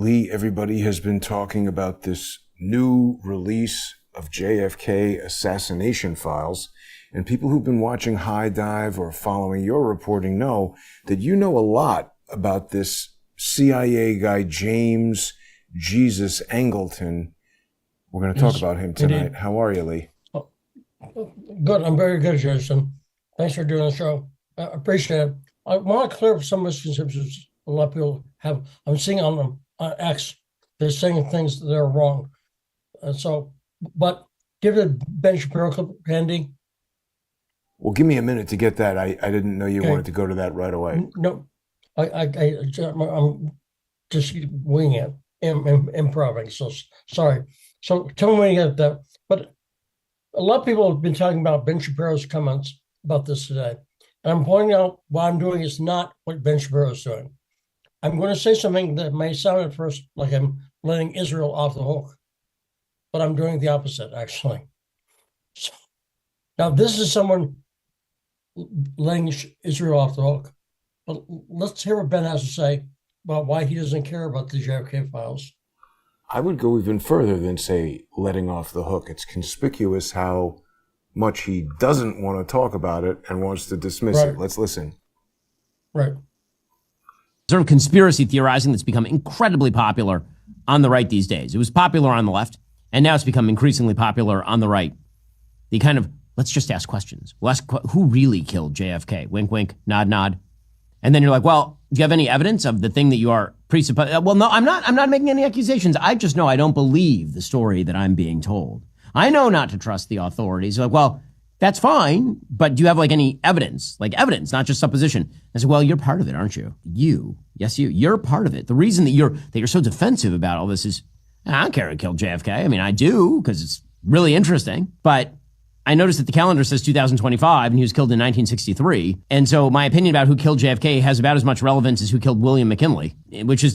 Lee, everybody has been talking about this new release of JFK assassination files, and people who've been watching High Dive or following your reporting know that you know a lot about this CIA guy, James Jesus Angleton. We're going to talk about him tonight. Indeed. How are you, Lee? Oh, good. I'm very good, Jason. Thanks for doing the show. I appreciate it. I want to clear up some misconceptions a lot of people have. I'm seeing on them on X, they're saying things that are wrong. But give it Ben Shapiro clip handy. Well, give me a minute to get that. I didn't know you wanted to go to that right away. No, I'm just winging it, improving. So sorry. So tell me when you get that. But a lot of people have been talking about Ben Shapiro's comments about this today. And I'm pointing out what I'm doing is not what Ben Shapiro is doing. I'm going to say something that may sound at first like I'm letting Israel off the hook, but I'm doing the opposite, actually. So, now, this is someone letting Israel off the hook. But let's hear what Ben has to say about why he doesn't care about the JFK files. I would go even further than say letting off the hook. It's conspicuous how much he doesn't want to talk about it and wants to dismiss it. Let's listen. Right. Sort of conspiracy theorizing that's become incredibly popular on the right these days. It was popular on the left, and now it's become increasingly popular on the right. The kind of, let's just ask questions. We'll ask, who really killed JFK? Wink, wink, nod, nod. And then you're like, well, do you have any evidence of the thing that you are presupposing? Well, no, I'm not making any accusations. I just know I don't believe the story that I'm being told. I know not to trust the authorities. You're like, well, that's fine, but do you have like any evidence? Like evidence, not just supposition. I said, well, you're part of it, aren't you? You're part of it. The reason that you're so defensive about all this is, I don't care who killed JFK. I mean, I do, because it's really interesting, but I noticed that the calendar says 2025 and he was killed in 1963. And so my opinion about who killed JFK has about as much relevance as who killed William McKinley,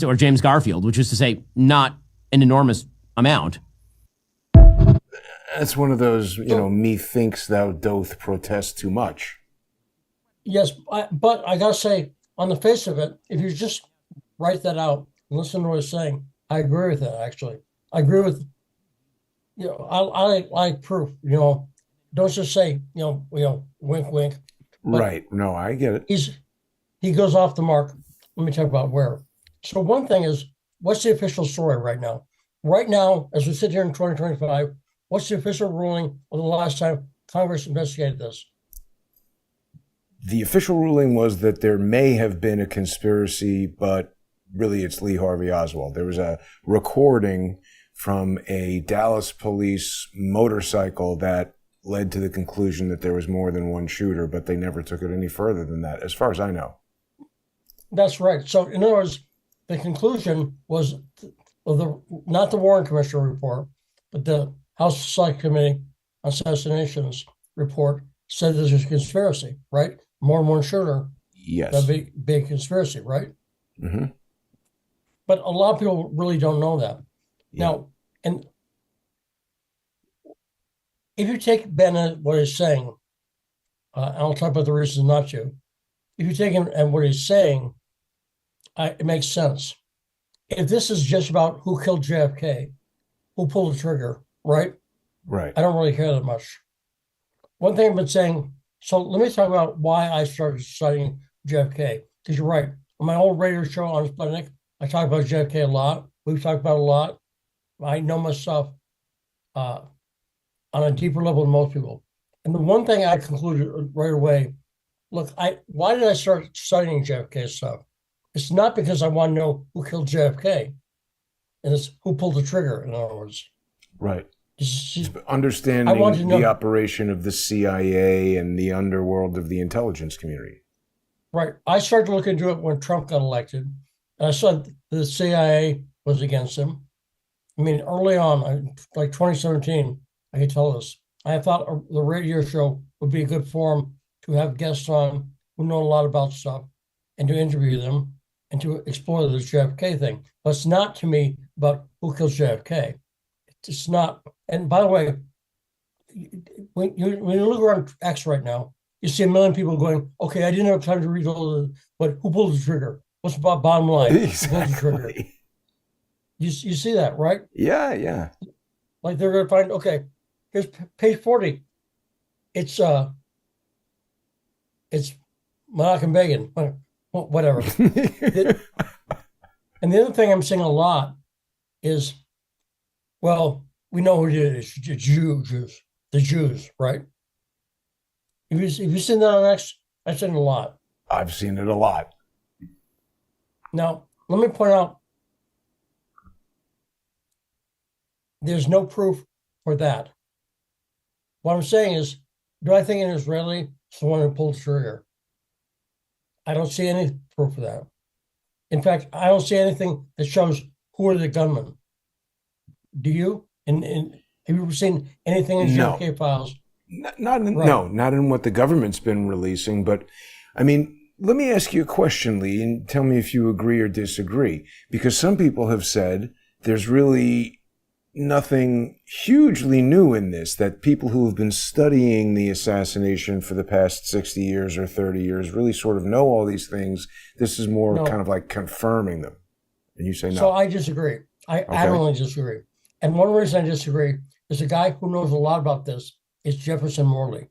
or James Garfield, which is to say not an enormous amount. That's one of those, methinks thou doth protest too much. Yes, but I got to say, on the face of it, if you just write that out and listen to what he's saying, I agree with that, actually. I agree with, I like proof, Don't just say, wink, wink. Right. No, I get it. He goes off the mark. Let me talk about where. So one thing is, what's the official story right now? Right now, as we sit here in 2025, what's the official ruling of the last time Congress investigated this? The official ruling was that there may have been a conspiracy, but really it's Lee Harvey Oswald. There was a recording from a Dallas police motorcycle that led to the conclusion that there was more than one shooter, but they never took it any further than that, as far as I know. That's right. So in other words, the conclusion was not the Warren Commission report, but the House Select Committee on Assassinations report said there's a conspiracy, right? More than one shooter. Yes. That'd be a conspiracy, right? Mm-hmm. But a lot of people really don't know that. Yeah. Now, and if you take Ben what he's saying, and I'll talk about the reasons not to. If you take him and what he's saying, it makes sense. If this is just about who killed JFK, who pulled the trigger, right? Right. I don't really care that much. One thing I've been saying, so let me talk about why I started studying JFK. Because you're right. On my old radio show on Sputnik, I talk about JFK a lot. We've talked about it a lot. I know my stuff on a deeper level than most people. And the one thing I concluded right away, look, why did I start studying JFK stuff? It's not because I want to know who killed JFK. And it's who pulled the trigger, in other words. Right. Understanding the operation of the CIA and the underworld of the intelligence community. Right. I started to look into it when Trump got elected. And I saw the CIA was against him. I mean, early on, like 2017, I could tell this. I thought the radio show would be a good forum to have guests on who know a lot about stuff and to interview them and to explore this JFK thing. But it's not to me about who kills JFK. It's not. And by the way, when you look around X right now, you see a million people going, okay, I didn't have time to read all the, but who pulled the trigger? What's the bottom line? Exactly. You see that, right? Yeah, yeah. Like they're going to find, okay, here's page 40. It's Malcolm Begin, whatever. And the other thing I'm seeing a lot is, well, we know who it is, the Jews, right? Have you seen that on X? I've seen it a lot. I've seen it a lot. Now, let me point out, there's no proof for that. What I'm saying is, do I think an Israeli is the one who pulled the trigger? I don't see any proof of that. In fact, I don't see anything that shows who are the gunmen. Do you? And have you ever seen anything in No. JFK files? Not in what the government's been releasing. But I mean, let me ask you a question, Lee, and tell me if you agree or disagree. Because some people have said there's really nothing hugely new in this, that people who have been studying the assassination for the past 60 years or 30 years really sort of know all these things. This is more kind of like confirming them. And you say no. So I disagree. I adamantly disagree. And one reason I disagree is a guy who knows a lot about this is Jefferson Morley.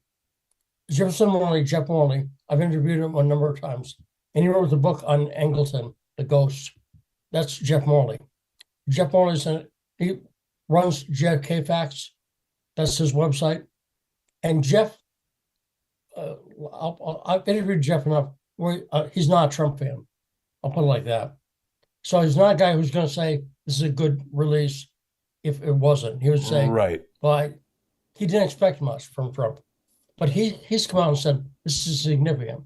Jeff Morley, I've interviewed him a number of times. And he wrote the book on Angleton, The Ghost. That's Jeff Morley. Jeff Morley's he runs JFK Facts. That's his website. And Jeff, I've interviewed Jeff enough where he's not a Trump fan. I'll put it like that. So he's not a guy who's going to say this is a good release if it wasn't. He would say, right. But he didn't expect much from Trump. But he's come out and said this is significant.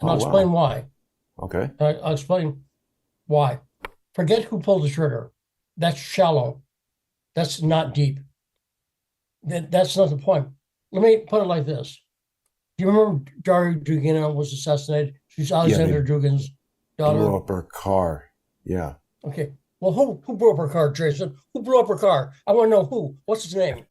And I'll explain why. Okay. I'll explain why. Forget who pulled the trigger. That's shallow. That's not deep. That's not the point. Let me put it like this. Do you remember Daria Dugina was assassinated? She's Alexander Dugin's daughter. Blew up her car. Yeah. Okay. Well, who blew up her car, Jason? Who blew up her car? I want to know who. What's his name?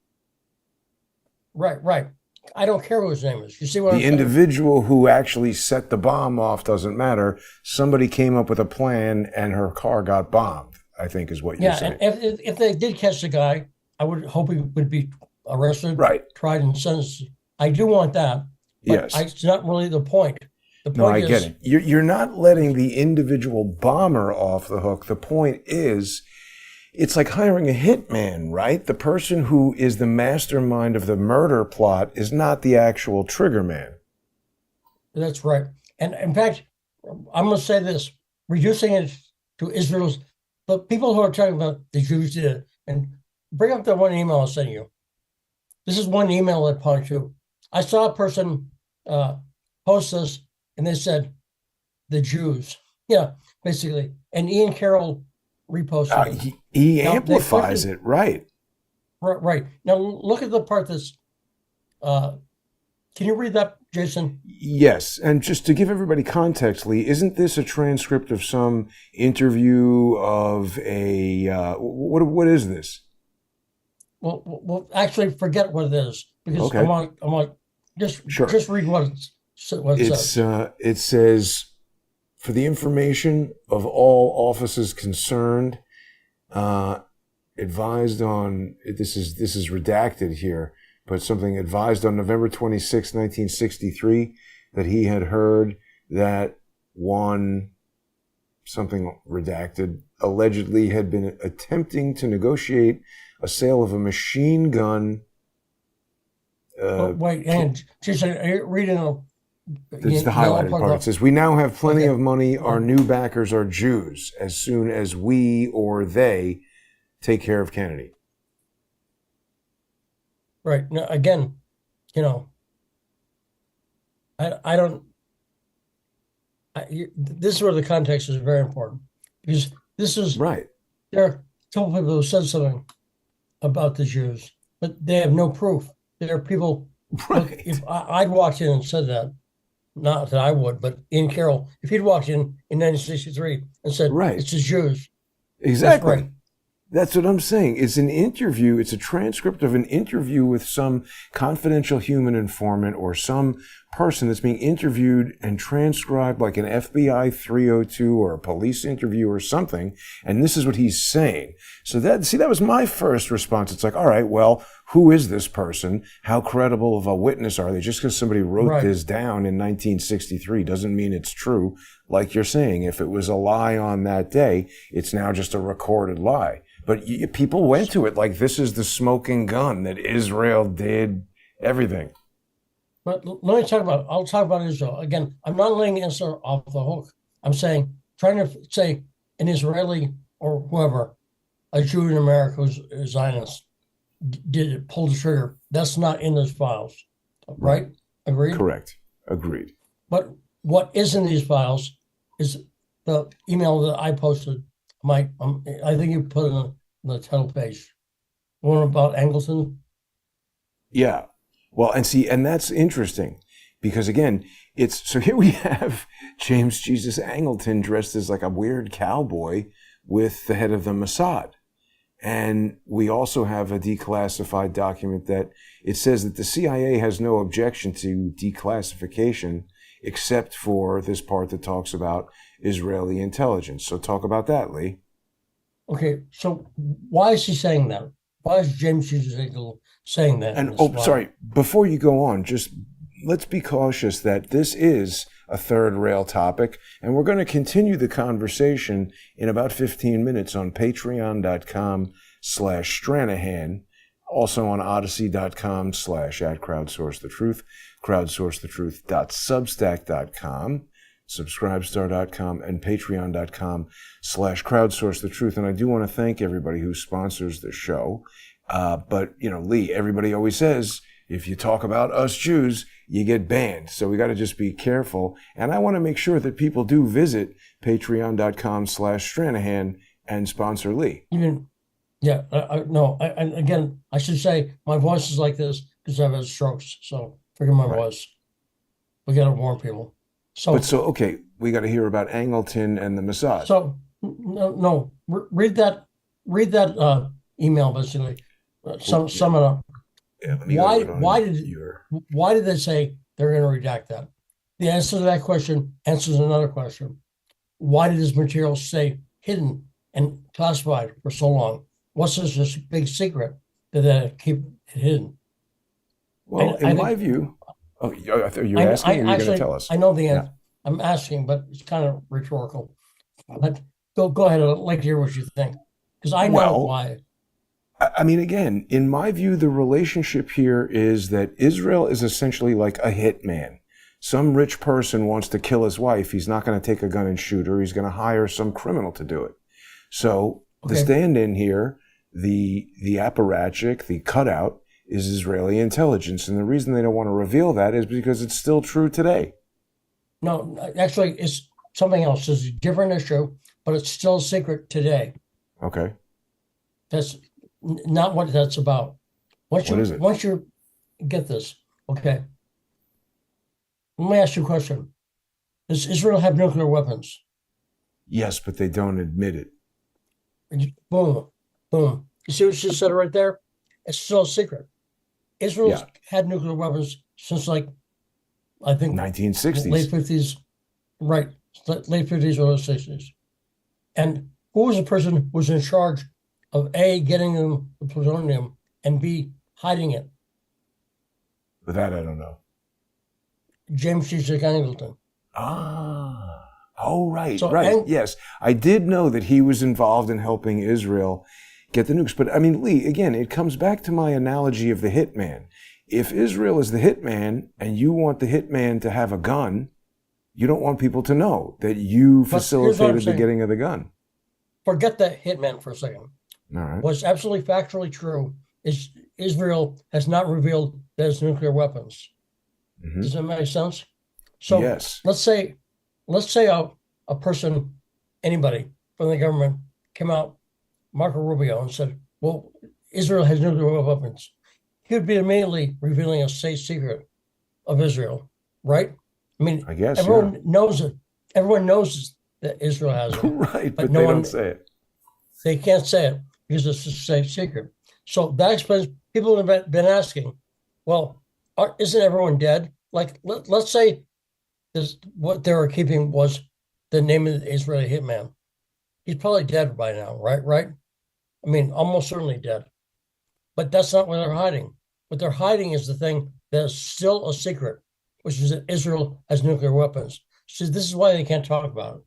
Right. I don't care who his name is. You see what I'm saying? The individual who actually set the bomb off doesn't matter. Somebody came up with a plan and her car got bombed, I think is what you're saying. Yeah, and if they did catch the guy, I would hope he would be arrested, tried and sentenced. I do want that. But yes. It's not really the point. The point no, I get it. You're not letting the individual bomber off the hook. The point is, it's like hiring a hitman, right? The person who is the mastermind of the murder plot is not the actual trigger man. That's right. And in fact, I'm going to say this, reducing it to Israel's, but people who are talking about the Jews did it, and bring up that one email I sent you. This is one email at Point 2. I saw a person post this, and they said, the Jews. Yeah, basically. And Ian Carroll reposted it. He amplifies it, right. Right. Now, look at the part that's, can you read that, Jason? Yes. And just to give everybody context, Lee, isn't this a transcript of some interview of a, what is this? Well, actually, forget what it is, because I want just read what it says. It says, for the information of all offices concerned, advised on, this is redacted here, but something advised on November 26, 1963, that he had heard that one, something redacted, allegedly had been attempting to negotiate a sale of a machine gun. Wait, and Jason, are you reading It's the highlighted part. It says, we now have plenty of money. Our new backers are Jews as soon as we or they take care of Kennedy. Right. Now, again, I don't, this is where the context is very important, because this is, right. There are a couple people who said something about the Jews, but they have no proof. There are people, look, if I'd walked in and said that, not that I would, but Ian Carroll, if he'd walked in 1963 and said, it's the Jews. Exactly. Right. That's what I'm saying. It's an interview. It's a transcript of an interview with some confidential human informant or some person that's being interviewed and transcribed like an FBI 302 or a police interview or something. And this is what he's saying. So that was my first response. It's like, all right, well, who is this person? How credible of a witness are they? Just because somebody wrote this down in 1963 doesn't mean it's true. Like you're saying, if it was a lie on that day, it's now just a recorded lie. But people went to it like this is the smoking gun that Israel did everything. But I'll talk about Israel. Again, I'm not letting Israel off the hook. I'm trying to say an Israeli or whoever, a Jew in America who's a Zionist, pull the trigger. That's not in those files, right? Agreed? Correct. Agreed. But what is in these files is the email that I posted. I think you put it on the title page. The one about Angleton. Yeah. Well, and that's interesting because again, so here we have James Jesus Angleton dressed as like a weird cowboy with the head of the Mossad. And we also have a declassified document that it says that the CIA has no objection to declassification except for this part that talks about Israeli intelligence. So talk about that, Lee. Okay, so why is he saying that? Why is James Jesus Angleton saying that? And sorry, before you go on, just let's be cautious that this is a third rail topic, and we're going to continue the conversation in about 15 minutes on patreon.com/Stranahan, also on odyssey.com/@crowdsourcethetruth, crowdsourcethetruth.substack.com, subscribestar.com, and patreon.com/crowdsourcethetruth. And I do want to thank everybody who sponsors the show. But, Lee, everybody always says, if you talk about us Jews, you get banned. So we got to just be careful. And I want to make sure that people do visit patreon.com/Stranahan and sponsor Lee. Again, I should say my voice is like this because I've had strokes. So forgive my voice. We got to warn people. Okay, we got to hear about Angleton and the Mossad. So, no, read that email, basically. Sum it up. Yeah, why did they say they're going to redact that? The answer to that question answers another question. Why did this material stay hidden and classified for so long? What's this big secret that they keep it hidden? Well, in my view, I thought you were asking, or you're going to tell us? I know the answer. Yeah. I'm asking, but it's kind of rhetorical. But go ahead. I'd like to hear what you think, because I know why. I mean, again, in my view, the relationship here is that Israel is essentially like a hitman. Some rich person wants to kill his wife. He's not going to take a gun and shoot her. He's going to hire some criminal to do it. So the stand-in here, the apparatchik, the cutout, is Israeli intelligence. And the reason they don't want to reveal that is because it's still true today. No, actually, it's something else. It's a different issue, but it's still a secret today. Okay. That's not what that's about. What is it? Once you get this, okay. Let me ask you a question. Does Israel have nuclear weapons? Yes, but they don't admit it. Boom, boom. You see what she said right there? It's still a secret. Israel's had nuclear weapons since, I think, 1960s. Late 50s. Right. Late 50s, early 60s. And who was the person who was in charge of A, getting them the plutonium, and B, hiding it? That I don't know. James Jesus Angleton. Right. Yes. I did know that he was involved in helping Israel get the nukes. But I mean, Lee, again, it comes back to my analogy of the hitman. If Israel is the hitman and you want the hitman to have a gun, you don't want people to know that you facilitated the getting of the gun. Forget that hitman for a second. All right. What's absolutely factually true is Israel has not revealed that it's nuclear weapons. Mm-hmm. Does that make sense? So yes. Let's say a person, anybody from the government came out, Marco Rubio, and said, well, Israel has nuclear weapons. He would be immediately revealing a state secret of Israel, right? I mean, I guess everyone knows it. Everyone knows that Israel has it. Right, but they don't say it. They can't say it. because it's a state secret. So that explains, people have been asking, well, isn't everyone dead? Like, let's say this, what they were keeping was the name of the Israeli hitman. He's probably dead by now, right? Right? I mean, almost certainly dead. But that's not what they're hiding. What they're hiding is the thing that is still a secret, which is that Israel has nuclear weapons. So this is why they can't talk about it.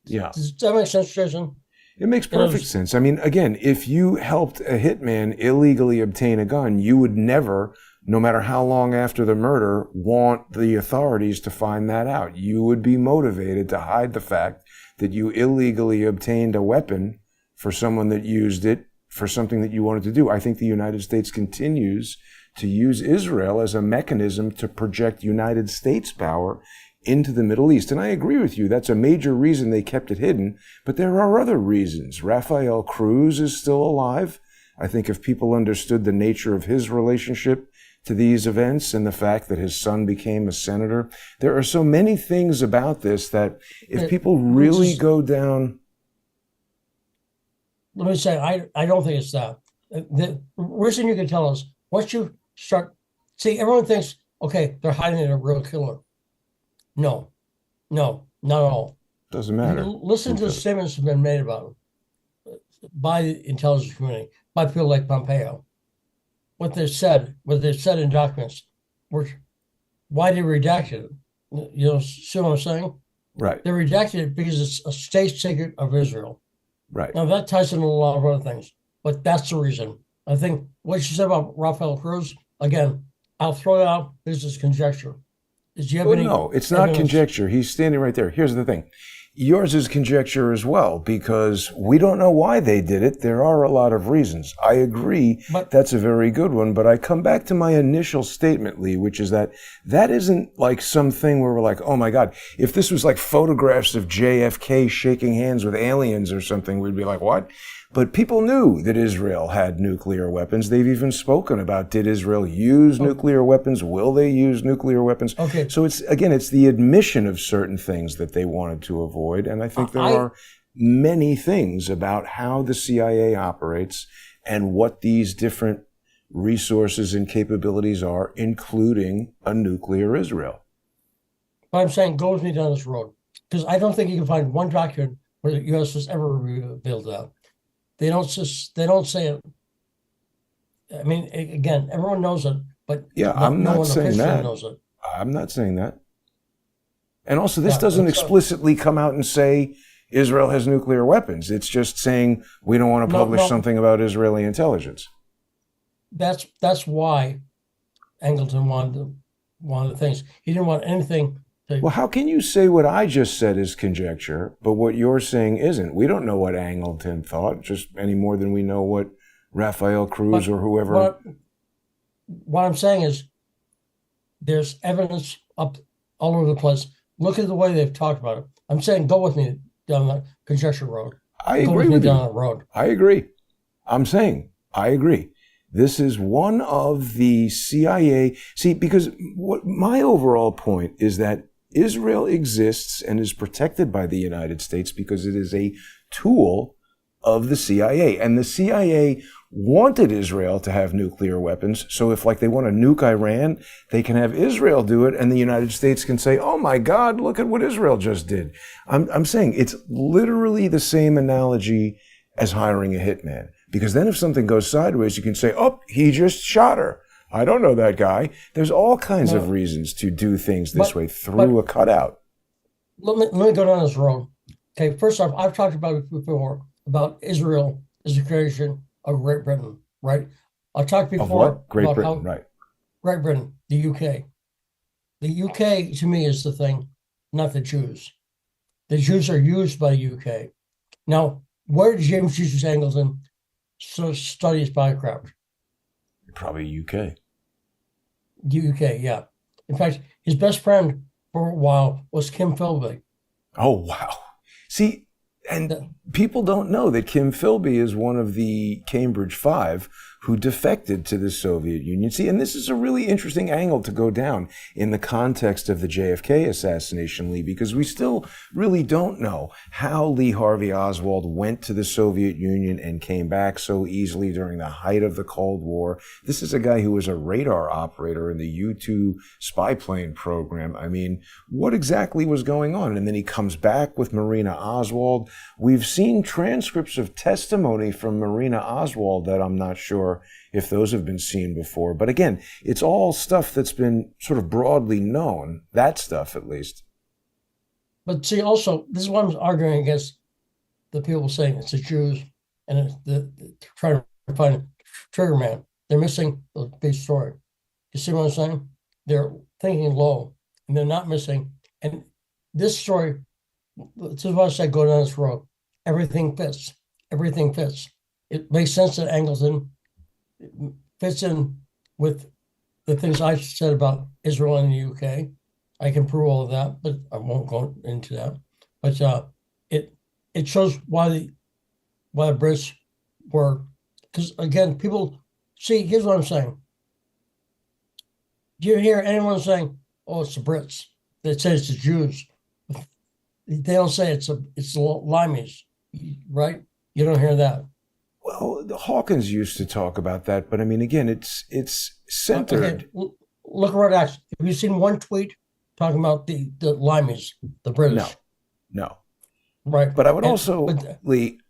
Yeah. Does that make sense, Jason? It makes perfect sense. I mean, again, if you helped a hitman illegally obtain a gun, you would never, no matter how long after the murder, want the authorities to find that out. You would be motivated to hide the fact that you illegally obtained a weapon for someone that used it for something that you wanted to do. I think the United States continues to use Israel as a mechanism to project United States power into the Middle East. And I agree with you, that's a major reason they kept it hidden, but there are other reasons. Rafael Cruz is still alive. I think if people understood the nature of his relationship to these events and the fact that his son became a senator, there are so many things about this that if people really go down... Let me say, I don't think it's that. The reason you can tell us, once you start, see, everyone thinks, okay, they're hiding a real killer. No, not at all. Doesn't matter. Listen to the statements that have been made about it by the intelligence community, by people like Pompeo. What they've said in documents, why they redacted it. You know, see what I'm saying? Right. They redacted it because it's a state secret of Israel. Right. Now that ties into a lot of other things, but that's the reason. I think what you said about Rafael Cruz, again, I'll throw it out. This is conjecture. Do you have any no, it's not evidence? conjecture. He's standing right there. Here's the thing. Yours is conjecture as well, because we don't know why they did it. There are a lot of reasons. I agree, But that's a very good one, but I come back to my initial statement, Lee, which is that isn't like something where we're like, oh my God, if this was like photographs of JFK shaking hands with aliens or something, we'd be like, what? But people knew that Israel had nuclear weapons. They've even spoken about, did Israel use nuclear weapons? Will they use nuclear weapons? Okay. So it's the admission of certain things that they wanted to avoid. And I think there are many things about how the CIA operates and what these different resources and capabilities are, including a nuclear Israel. But I'm saying go with me down this road, because I don't think you can find one document where the U.S. has ever revealed that. They don't say it. I mean, again, everyone knows it, but I'm not saying that. Knows it. I'm not saying that. And also, this doesn't explicitly come out and say Israel has nuclear weapons. It's just saying we don't want to publish something about Israeli intelligence. That's why Angleton wanted things. He didn't want anything. Well, how can you say what I just said is conjecture, but what you're saying isn't? We don't know what Angleton thought, just any more than we know what Rafael Cruz or whoever. What I'm saying is there's evidence up all over the place. Look at the way they've talked about it. I'm saying go with me down that conjecture road. I agree with you. Down that road. I agree. I'm saying I agree. This is one of the CIA. See, because what my overall point is that Israel exists and is protected by the United States because it is a tool of the CIA. And the CIA wanted Israel to have nuclear weapons. So if they want to nuke Iran, they can have Israel do it. And the United States can say, oh my God, look at what Israel just did. I'm saying it's literally the same analogy as hiring a hitman. Because then if something goes sideways, you can say, oh, he just shot her. I don't know that guy. There's all kinds of reasons to do things this way through a cutout. Let me go down this road. Okay, first off, I've talked about it before, about Israel as the creation of Great Britain, right? I've talked before of what? Great about Britain, right. Great Britain, the UK. The UK, to me, is the thing, not the Jews. The Jews are used by the UK. Now, where did James Jesus Angleton study his spycraft? Probably UK. The UK, yeah. In fact, his best friend for a while was Kim Philby. Oh, wow. See, and people don't know that Kim Philby is one of the Cambridge Five who defected to the Soviet Union. See, and this is a really interesting angle to go down in the context of the JFK assassination, Lee, because we still really don't know how Lee Harvey Oswald went to the Soviet Union and came back so easily during the height of the Cold War. This is a guy who was a radar operator in the U-2 spy plane program. I mean, what exactly was going on? And then he comes back with Marina Oswald. We've seen transcripts of testimony from Marina Oswald that I'm not sure if those have been seen before. But again, it's all stuff that's been sort of broadly known, that stuff at least. But see, also, this is what I'm arguing against the people saying it's the Jews and it's trying to find a trigger man. They're missing the big story. You see what I'm saying? They're thinking low and they're not missing. And this story, this is what I said, go down this road. Everything fits. Everything fits. It makes sense at angles and it fits in with the things I said about Israel and the UK. I can prove all of that, but I won't go into that. But it shows why the Brits were, because again, people see. Here's what I'm saying. Do you hear anyone saying, "Oh, it's the Brits"? They say it's the Jews. They don't say it's the Limeys, right? You don't hear that. Well, Hawkins used to talk about that, but I mean, again, it's centered. Okay. Look at what actually. Have you seen one tweet talking about the Limeys, the British? No. Right. But I would also, Lee,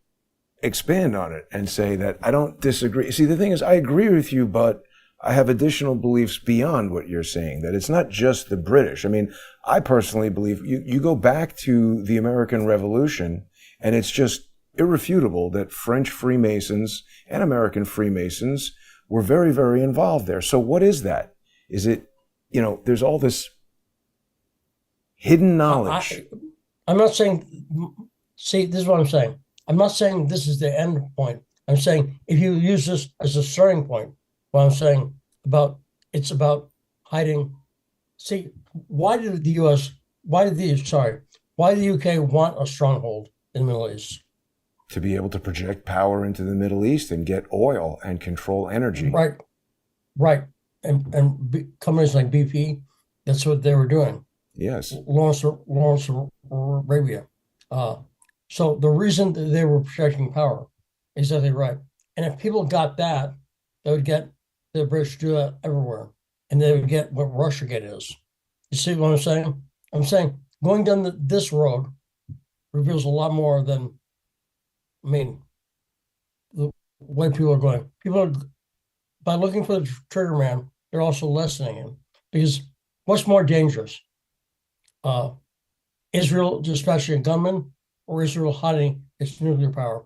expand on it and say that I don't disagree. See, the thing is, I agree with you, but I have additional beliefs beyond what you're saying, that it's not just the British. I mean, I personally believe you go back to the American Revolution, and it's just irrefutable that French Freemasons and American Freemasons were very, very involved there. So what is that? Is it, there's all this hidden knowledge. I'm not saying, see, this is what I'm saying. I'm not saying this is the end point. I'm saying if you use this as a starting point, what I'm saying it's about hiding. See, why did the UK want a stronghold in the Middle East? To be able to project power into the Middle East and get oil and control energy. Right. And companies like BP, that's what they were doing. Yes. Lawrence Arabia. So the reason that they were projecting power, exactly right. And if people got that, they would get the British do that everywhere. And they would get what Russiagate is. You see what I'm saying? I'm saying going down this road reveals a lot more than, the way people are going. By looking for the trigger man, they're also lessening him. Because what's more dangerous? Israel dispatching a gunman or Israel hiding its nuclear power?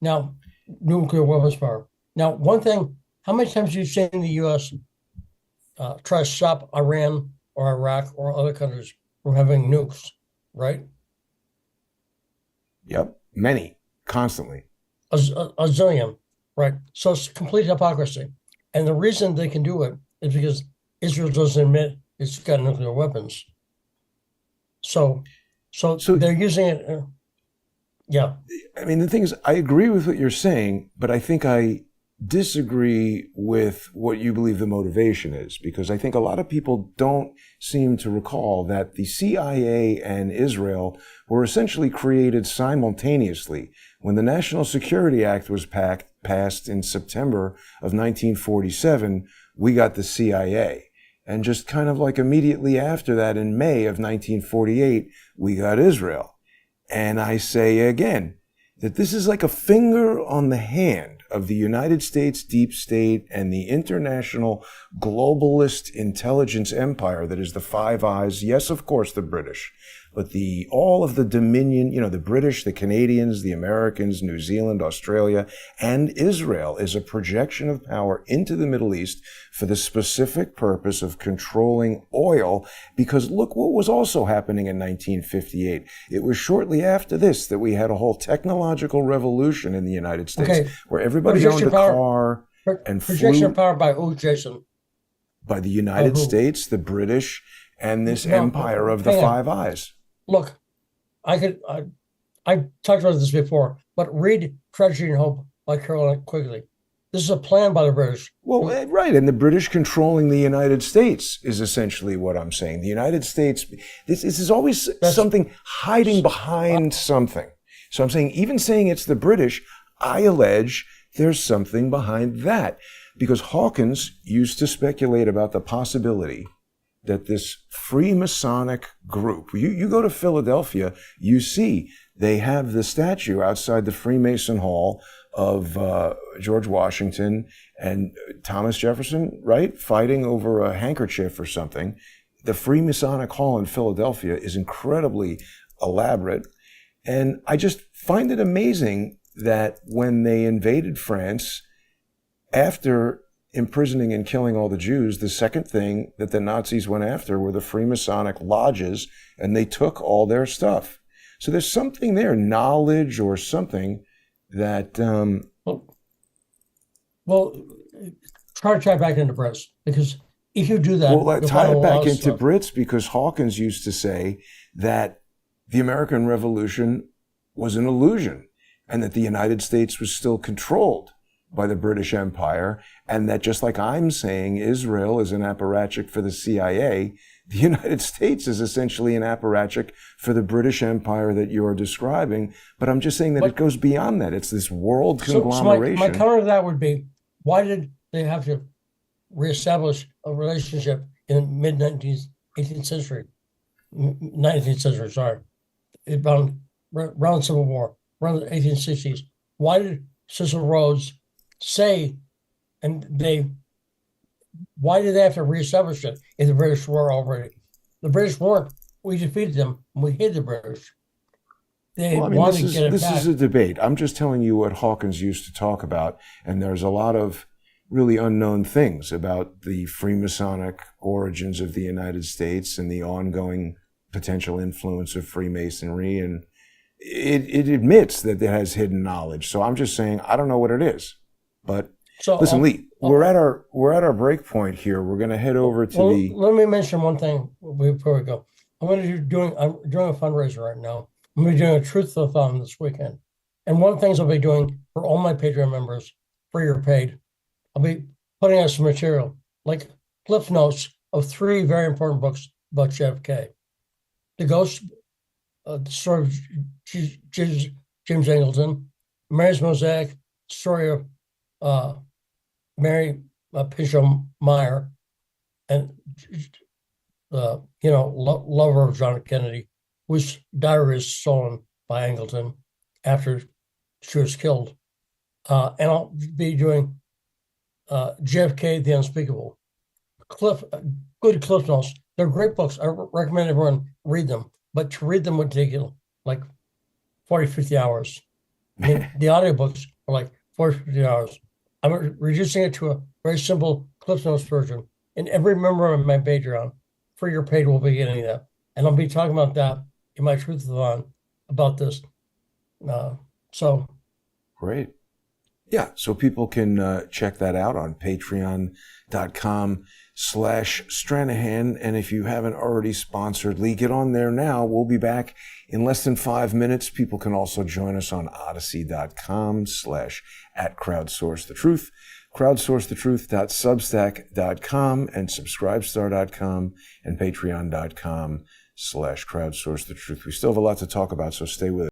Now, nuclear weapons power. Now, one thing, how many times have you seen the U.S. Try to stop Iran or Iraq or other countries from having nukes, right? Yep, many, constantly. A zillion, right? So it's complete hypocrisy. And the reason they can do it is because Israel doesn't admit it's got nuclear weapons. So they're using it. Yeah. I mean, the thing is, I agree with what you're saying, but I think I disagree with what you believe the motivation is, because I think a lot of people don't seem to recall that the CIA and Israel were essentially created simultaneously. When the National Security Act was passed in September of 1947, we got the CIA. And just kind of like immediately after that, in May of 1948, we got Israel. And I say again that this is like a finger on the hand of the United States deep state and the international globalist intelligence empire that is the Five Eyes. Yes, of course, the British, but all of the dominion, the British, the Canadians, the Americans, New Zealand, Australia, and Israel is a projection of power into the Middle East for the specific purpose of controlling oil. Because look what was also happening in 1958. It was shortly after this that we had a whole technological revolution in the United States, where everybody owned a car and projection flew. of power by who, Jason? By the United States, the British, and this empire of the Five Eyes. Look, I talked about this before, but read Tragedy and Hope by Caroline Quigley. This is a plan by the British. Well, right. And the British controlling the United States is essentially what I'm saying. The United States, this is always something hiding behind something. So I'm saying, even saying it's the British, I allege there's something behind that. Because Hawkins used to speculate about the possibility that this Freemasonic group, you go to Philadelphia, you see they have the statue outside the Freemason Hall of George Washington and Thomas Jefferson, right? Fighting over a handkerchief or something. The Freemasonic Hall in Philadelphia is incredibly elaborate. And I just find it amazing that when they invaded France, after imprisoning and killing all the Jews, the second thing that the Nazis went after were the Freemasonic lodges, and they took all their stuff. So there's something there, knowledge or something that... Well, try to tie back into Brits, because if you do that... Well, tie it back into Brits, because Hawkins used to say that the American Revolution was an illusion, and that the United States was still controlled by the British Empire, and that just like I'm saying Israel is an apparatchik for the CIA, the United States is essentially an apparatchik for the British Empire that you're describing. But I'm just saying that it goes beyond that. It's this world conglomeration. So my counter to that would be, why did they have to reestablish a relationship in mid-18th century, sorry, around Civil War, around the 1860s? Why did Cecil Rhodes say, why did they have to reestablish it if the British were already? The British weren't. We defeated them. We hid the British. They wanted to get it back. This is a debate. I'm just telling you what Hawkins used to talk about, and there's a lot of really unknown things about the Freemasonic origins of the United States and the ongoing potential influence of Freemasonry, and it admits that it has hidden knowledge. So I'm just saying, I don't know what it is. But listen, Lee, we're at our break point here. We're going to head over to Let me mention one thing before we go. I'm doing a fundraiser right now. I'm going to be doing a truth-a-thon this weekend. And one of the things I'll be doing for all my Patreon members, free or paid, I'll be putting out some material, like cliff notes of 3 very important books about JFK. The Ghost, the story of James Angleton, Mary's Mosaic, story of Mary Pinchot Meyer, and lover of John Kennedy, whose diary is stolen by Angleton after she was killed. And I'll be doing JFK: The Unspeakable. Good cliff notes. They're great books. I recommend everyone read them, but to read them would take you like 40, 50 hours. The audiobooks are like 40, 50 hours. I'm reducing it to a very simple Cliff Notes version. And every member of my Patreon, free or paid, will be getting that. And I'll be talking about that in my Truth-a-thon about this. Great. Yeah, so people can check that out on patreon.com/Stranahan. And if you haven't already sponsored Lee, get on there now. We'll be back in less than 5 minutes. People can also join us on odyssey.com/@crowdsourcethetruth, crowdsourcethetruth.substack.com, and subscribestar.com, and patreon.com/crowdsourcethetruth. We still have a lot to talk about, so stay with us.